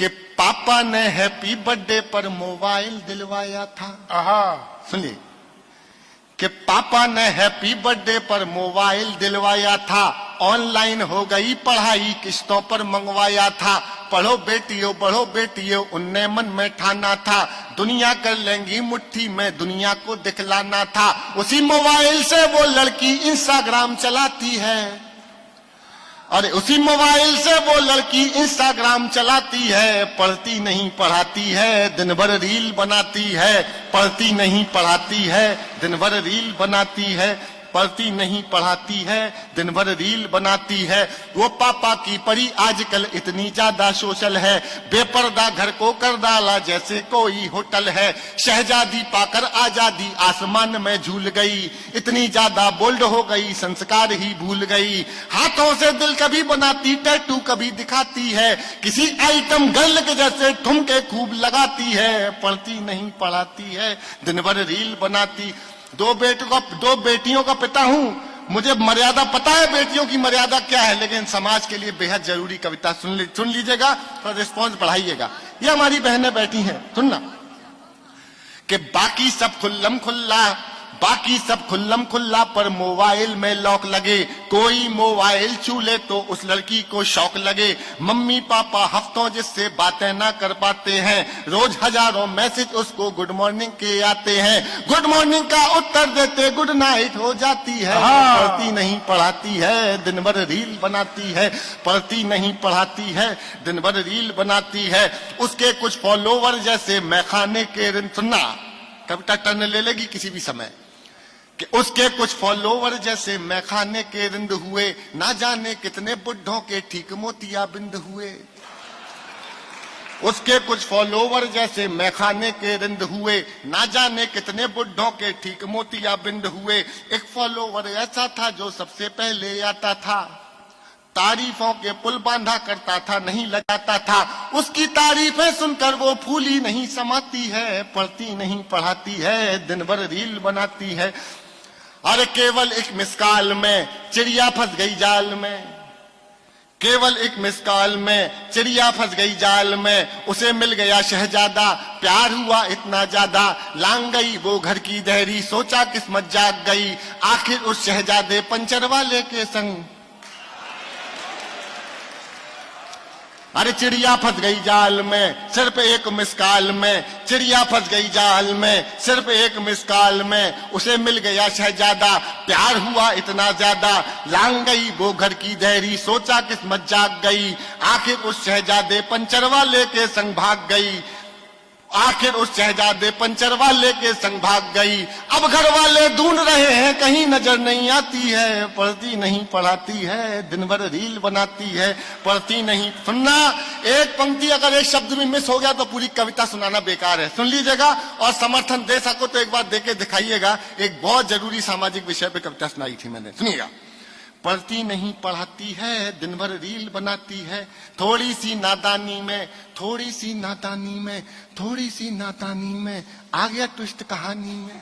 कि पापा ने हैप्पी बर्थडे पर मोबाइल दिलवाया था। सुनिए कि पापा ने हैप्पी बर्थडे पर मोबाइल दिलवाया था, ऑनलाइन हो गई पढ़ाई किस्तों पर मंगवाया था। पढ़ो बेटियों उनने मन में ठाना था, दुनिया कर लेंगी मुट्ठी में दुनिया को दिखलाना था। उसी मोबाइल से वो लड़की इंस्टाग्राम चलाती है, अरे उसी मोबाइल से वो लड़की इंस्टाग्राम चलाती है। पढ़ती नहीं पढ़ाती है, दिन भर रील बनाती है। पढ़ती नहीं पढ़ाती है, दिन भर रील बनाती है। पढ़ती नहीं पढ़ाती है, दिन भर रील बनाती है। वो पापा की परी आजकल इतनी ज्यादा सोशल है, बेपर्दा घर को कर डाला जैसे कोई होटल है। शहजादी पाकर आजादी आसमान में झूल गई, इतनी ज्यादा बोल्ड हो गई संस्कार ही भूल गई। हाथों से दिल कभी बनाती, टैटू कभी दिखाती है, किसी आइटम गर्ल के जैसे ठुमके खूब लगाती है। पढ़ती नहीं पढ़ाती है, दिन भर रील बनाती। दो बेटियों का पिता हूं, मुझे मर्यादा पता है बेटियों की मर्यादा क्या है, लेकिन समाज के लिए बेहद जरूरी कविता सुन लीजिएगा और रिस्पॉन्स बढ़ाइएगा। ये हमारी बहनें बैठी हैं, सुनना कि बाकी सब खुल्लम खुल्ला पर मोबाइल में लॉक लगे। कोई मोबाइल छू ले तो उस लड़की को शौक लगे। मम्मी पापा हफ्तों जिससे बातें ना कर पाते हैं, रोज हजारों मैसेज उसको गुड मॉर्निंग के आते हैं। गुड मॉर्निंग का उत्तर देते गुड नाइट हो जाती है। पढ़ती नहीं पढ़ाती है, दिन भर रील बनाती है। पढ़ती नहीं पढ़ाती है, दिन भर रील बनाती है। उसके कुछ फॉलोवर जैसे मैखाने के रिंद, सुनना कविता टर्न ले लेगी किसी भी समय, कि उसके कुछ फॉलोवर जैसे मैखाने के रिंद हुए। ना जाने कितने बुढ़ों के ठीक मोतिया बिंद हुए। उसके कुछ फॉलोवर जैसे मैखाने के रिंद हुए, ना जाने कितने बुढ़ों के ठीक मोतिया बिंद हुए। एक फॉलोवर ऐसा था जो सबसे पहले आता था, तारीफों के पुल बांधा करता था, नहीं लगाता था। उसकी तारीफें सुनकर वो फूली नहीं समाती है। पढ़ती नहीं पढ़ाती है, दिन भर रील बनाती है। अरे केवल एक मिसकाल में चिड़िया फंस गई जाल में, केवल एक मिसकाल में चिड़िया फंस गई जाल में। उसे मिल गया शहजादा, प्यार हुआ इतना ज्यादा। लांग गई वो घर की देहरी, सोचा किस्मत जाग गई। आखिर उस शहजादे पंचर वाले के संग, अरे चिड़िया फंस गई जाल में सिर्फ एक मिसकाल में। चिड़िया फंस गई जाल में सिर्फ एक मिसकाल में। उसे मिल गया शहजादा, प्यार हुआ इतना ज्यादा। लांग गई वो घर की देहरी, सोचा किस्मत जाग गई। आखिर उस शहजादे पंचर वाले के संग भाग गई। आखिर उस शहजादे पंचर वाले के संग भाग गई। अब घर वाले ढूंढ रहे हैं, कहीं नजर नहीं आती है। पढ़ती नहीं पढ़ाती है, दिन भर रील बनाती है। पढ़ती नहीं, सुनना एक पंक्ति अगर एक शब्द भी मिस हो गया तो पूरी कविता सुनाना बेकार है। सुन लीजिएगा और समर्थन दे सको तो एक बार दे के दिखाइएगा। एक बहुत जरूरी सामाजिक विषय पे कविता सुनाई थी मैंने, सुनिएगा। पढ़ती नहीं पढ़ाती है, दिन भर रील बनाती है। थोड़ी सी नादानी में आ गया ट्विस्ट कहानी में।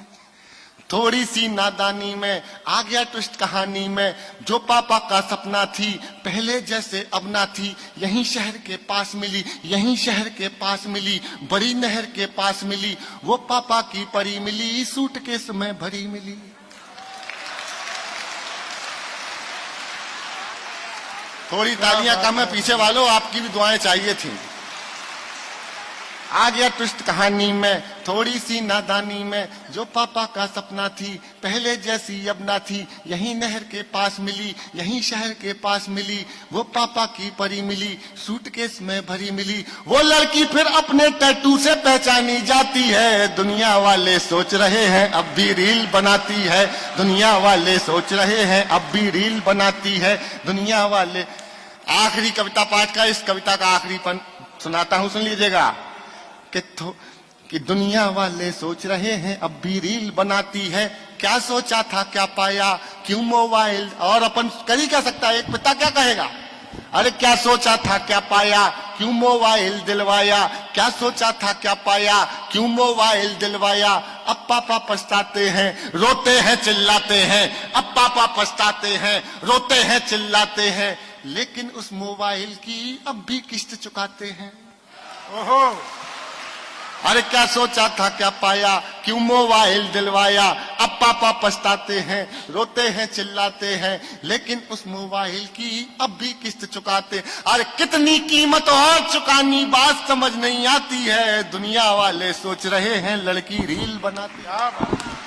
थोड़ी सी नादानी में आ गया ट्विस्ट कहानी में। जो पापा का सपना थी पहले जैसे अब ना थी। यहीं शहर के पास मिली, यहीं शहर के पास मिली। बड़ी नहर के पास मिली, वो पापा की परी मिली। सूटकेस में भरी मिली। थोड़ी तालियां कम है पीछे वालों, आपकी भी दुआएं चाहिए थी। आ गया ट्विस्ट कहानी में, थोड़ी सी नादानी में। जो पापा का सपना थी पहले जैसी अब ना थी। यहीं नहर के पास मिली, यहीं शहर के पास मिली। वो पापा की परी मिली, सूटकेस में भरी मिली। वो लड़की फिर अपने टैटू से पहचानी जाती है। दुनिया वाले सोच रहे हैं अब भी रील बनाती है। दुनिया वाले सोच रहे हैं अब भी रील बनाती है। दुनिया वाले, आखिरी कविता पाठ का, इस कविता का आखिरी पन सुनाता हूं, सुन लीजिएगा। कि दुनिया वाले सोच रहे हैं अब भी रील बनाती है। क्या सोचा था क्या पाया, क्यों मोबाइल, और अपन कर ही क्या सकता है, एक पिता क्या कहेगा। अरे क्या सोचा था क्या पाया, क्यों मोबाइल दिलवाया। क्या सोचा था क्या पाया, क्यों मोबाइल दिलवाया। अब पापा पछताते हैं, रोते हैं चिल्लाते हैं। अब पापा पछताते हैं, रोते हैं चिल्लाते हैं। लेकिन उस मोबाइल की अब भी किस्त चुकाते हैं। ओहो, अरे क्या सोचा था क्या पाया, क्यों मोबाइल दिलवाया। अब पापा पछताते हैं, रोते हैं, चिल्लाते हैं, लेकिन उस मोबाइल की अब भी किस्त चुकाते। अरे कितनी कीमत और चुकानी, बात समझ नहीं आती है। दुनिया वाले सोच रहे हैं लड़की रील बनाती। क्या बात।